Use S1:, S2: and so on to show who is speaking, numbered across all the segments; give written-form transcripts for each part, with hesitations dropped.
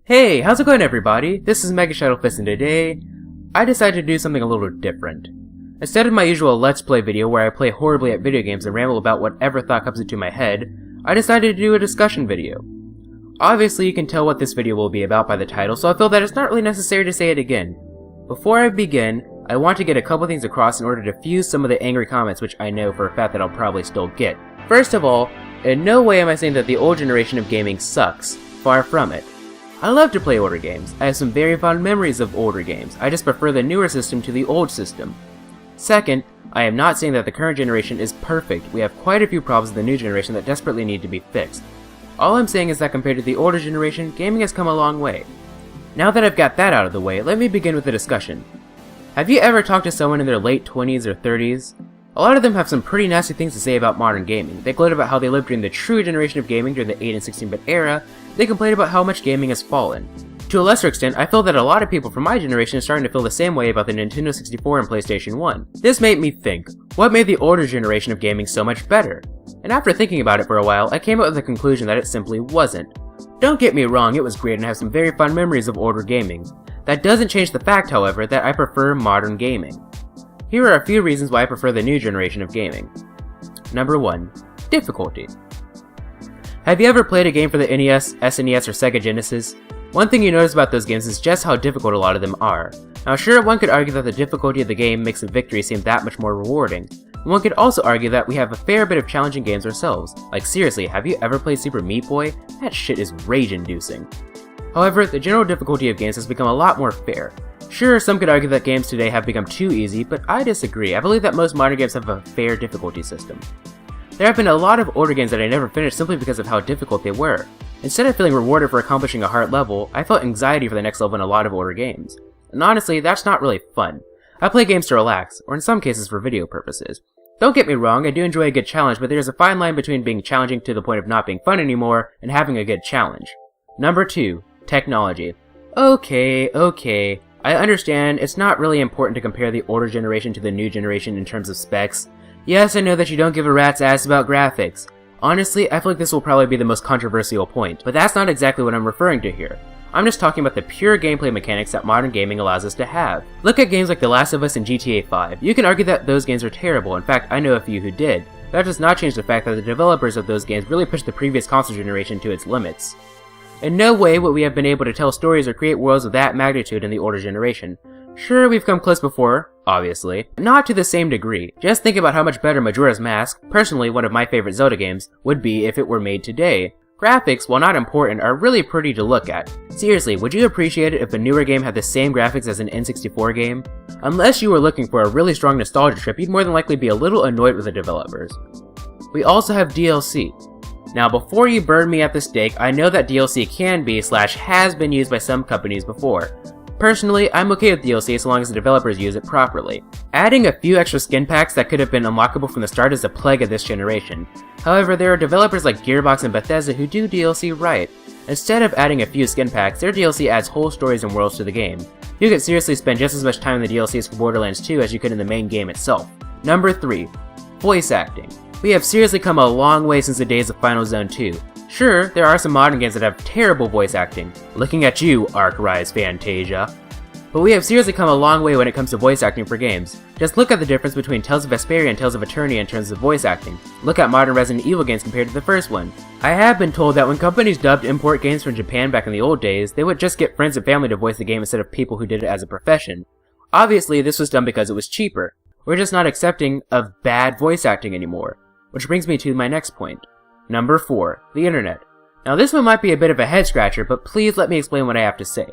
S1: Hey, how's it going everybody? This is MegaShadowFist and today, I decided to do something a little different. Instead of my usual Let's Play video where I play horribly at video games and ramble about whatever thought comes into my head, I decided to do a discussion video. Obviously you can tell what this video will be about by the title, so I feel that it's not really necessary to say it again. Before I begin, I want to get a couple things across in order to diffuse some of the angry comments which I know for a fact that I'll probably still get. First of all, in no way am I saying that the old generation of gaming sucks. Far from it. I love to play older games. I have some very fond memories of older games. I just prefer the newer system to the old system. Second, I am not saying that the current generation is perfect. We have quite a few problems in the new generation that desperately need to be fixed. All I'm saying is that compared to the older generation, gaming has come a long way. Now that I've got that out of the way, let me begin with the discussion. Have you ever talked to someone in their late 20s or 30s? A lot of them have some pretty nasty things to say about modern gaming. They gloat about how they lived during the true generation of gaming during the 8 and 16-bit era. They complain about how much gaming has fallen. To a lesser extent, I feel that a lot of people from my generation are starting to feel the same way about the Nintendo 64 and PlayStation 1. This made me think, what made the older generation of gaming so much better? And after thinking about it for a while, I came up with the conclusion that it simply wasn't. Don't get me wrong, it was great and I have some very fond memories of older gaming. That doesn't change the fact, however, that I prefer modern gaming. Here are a few reasons why I prefer the new generation of gaming. Number 1. Difficulty. Have you ever played a game for the NES, SNES, or Sega Genesis? One thing you notice about those games is just how difficult a lot of them are. Now sure, one could argue that the difficulty of the game makes the victory seem that much more rewarding. One could also argue that we have a fair bit of challenging games ourselves. Like seriously, have you ever played Super Meat Boy? That shit is rage-inducing. However, the general difficulty of games has become a lot more fair. Sure, some could argue that games today have become too easy, but I disagree. I believe that most modern games have a fair difficulty system. There have been a lot of older games that I never finished simply because of how difficult they were. Instead of feeling rewarded for accomplishing a hard level, I felt anxiety for the next level in a lot of older games. And honestly, that's not really fun. I play games to relax, or in some cases for video purposes. Don't get me wrong, I do enjoy a good challenge, but there's a fine line between being challenging to the point of not being fun anymore and having a good challenge. Number 2. Technology. Okay. I understand it's not really important to compare the older generation to the new generation in terms of specs. Yes, I know that you don't give a rat's ass about graphics. Honestly, I feel like this will probably be the most controversial point, but that's not exactly what I'm referring to here. I'm just talking about the pure gameplay mechanics that modern gaming allows us to have. Look at games like The Last of Us and GTA 5. You can argue that those games are terrible. In fact, I know a few who did. That does not change the fact that the developers of those games really pushed the previous console generation to its limits. In no way would we have been able to tell stories or create worlds of that magnitude in the older generation. Sure, we've come close before, obviously, but not to the same degree. Just think about how much better Majora's Mask, personally one of my favorite Zelda games, would be if it were made today. Graphics, while not important, are really pretty to look at. Seriously, would you appreciate it if a newer game had the same graphics as an N64 game? Unless you were looking for a really strong nostalgia trip, you'd more than likely be a little annoyed with the developers. We also have DLC. Now before you burn me at the stake, I know that DLC can be / has been used by some companies before. Personally, I'm okay with DLC so long as the developers use it properly. Adding a few extra skin packs that could have been unlockable from the start is a plague of this generation. However, there are developers like Gearbox and Bethesda who do DLC right. Instead of adding a few skin packs, their DLC adds whole stories and worlds to the game. You could seriously spend just as much time in the DLCs for Borderlands 2 as you could in the main game itself. Number 3. Voice acting. We have seriously come a long way since the days of Final Zone 2. Sure, there are some modern games that have terrible voice acting. Looking at you, Arcrise Fantasia. But we have seriously come a long way when it comes to voice acting for games. Just look at the difference between Tales of Vesperia and Tales of Eternia in terms of voice acting. Look at modern Resident Evil games compared to the first one. I have been told that when companies dubbed import games from Japan back in the old days, they would just get friends and family to voice the game instead of people who did it as a profession. Obviously, this was done because it was cheaper. We're just not accepting of bad voice acting anymore. Which brings me to my next point. Number 4. The Internet. Now this one might be a bit of a head scratcher, but please let me explain what I have to say.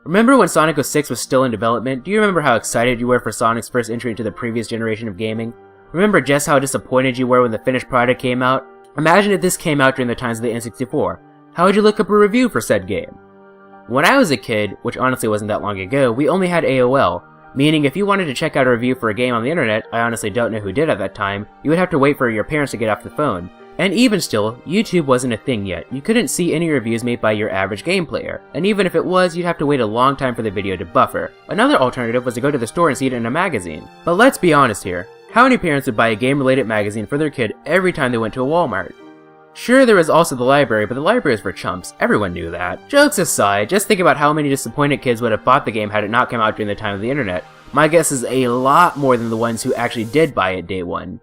S1: Remember when Sonic 06 was still in development? Do you remember how excited you were for Sonic's first entry into the previous generation of gaming? Remember just how disappointed you were when the finished product came out? Imagine if this came out during the times of the N64. How would you look up a review for said game? When I was a kid, which honestly wasn't that long ago, we only had AOL. Meaning, if you wanted to check out a review for a game on the internet, I honestly don't know who did at that time, you would have to wait for your parents to get off the phone. And even still, YouTube wasn't a thing yet. You couldn't see any reviews made by your average game player. And even if it was, you'd have to wait a long time for the video to buffer. Another alternative was to go to the store and see it in a magazine. But let's be honest here. How many parents would buy a game-related magazine for their kid every time they went to a Walmart? Sure, there was also the library, but the library is for chumps. Everyone knew that. Jokes aside, just think about how many disappointed kids would have bought the game had it not come out during the time of the internet. My guess is a lot more than the ones who actually did buy it day one.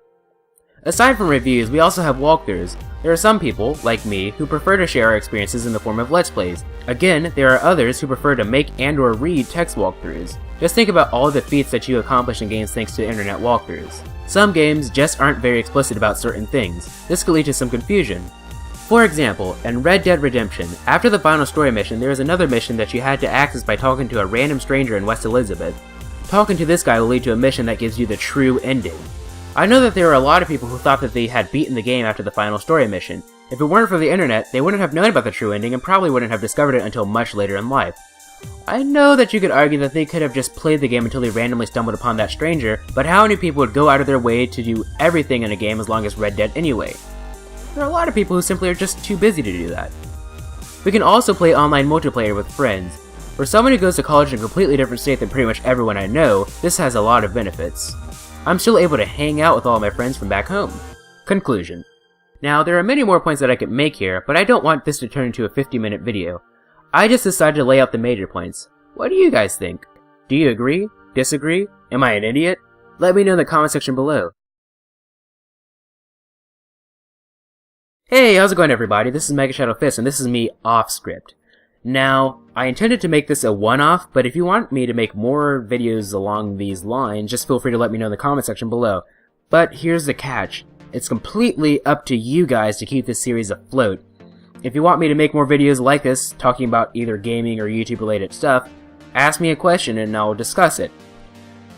S1: Aside from reviews, we also have walkthroughs. There are some people, like me, who prefer to share our experiences in the form of Let's Plays. Again, there are others who prefer to make and or read text walkthroughs. Just think about all the feats that you accomplish in games thanks to internet walkthroughs. Some games just aren't very explicit about certain things. This could lead to some confusion. For example, in Red Dead Redemption, after the final story mission, there is another mission that you had to access by talking to a random stranger in West Elizabeth. Talking to this guy will lead to a mission that gives you the true ending. I know that there are a lot of people who thought that they had beaten the game after the final story mission. If it weren't for the internet, they wouldn't have known about the true ending and probably wouldn't have discovered it until much later in life. I know that you could argue that they could have just played the game until they randomly stumbled upon that stranger, but how many people would go out of their way to do everything in a game as long as Red Dead anyway? There are a lot of people who simply are just too busy to do that. We can also play online multiplayer with friends. For someone who goes to college in a completely different state than pretty much everyone I know, this has a lot of benefits. I'm still able to hang out with all my friends from back home. Conclusion. Now, there are many more points that I could make here, but I don't want this to turn into a 50-minute video. I just decided to lay out the major points. What do you guys think? Do you agree? Disagree? Am I an idiot? Let me know in the comment section below. Hey, how's it going everybody? This is MegaShadowFist and this is me off script. Now, I intended to make this a one-off, but if you want me to make more videos along these lines, just feel free to let me know in the comment section below. But here's the catch. It's completely up to you guys to keep this series afloat. If you want me to make more videos like this, talking about either gaming or YouTube related stuff, ask me a question and I'll discuss it.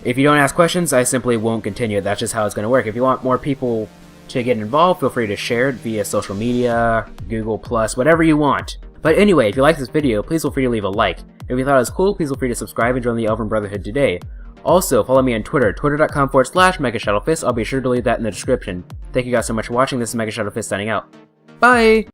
S1: If you don't ask questions, I simply won't continue. That's just how it's going to work. If you want more people to get involved, feel free to share it via social media, Google+, whatever you want. But anyway, if you like this video, please feel free to leave a like. If you thought it was cool, please feel free to subscribe and join the Elven Brotherhood today. Also, follow me on Twitter, twitter.com/MegaShadowFist. I'll be sure to leave that in the description. Thank you guys so much for watching. This is MegaShadowFist signing out. Bye!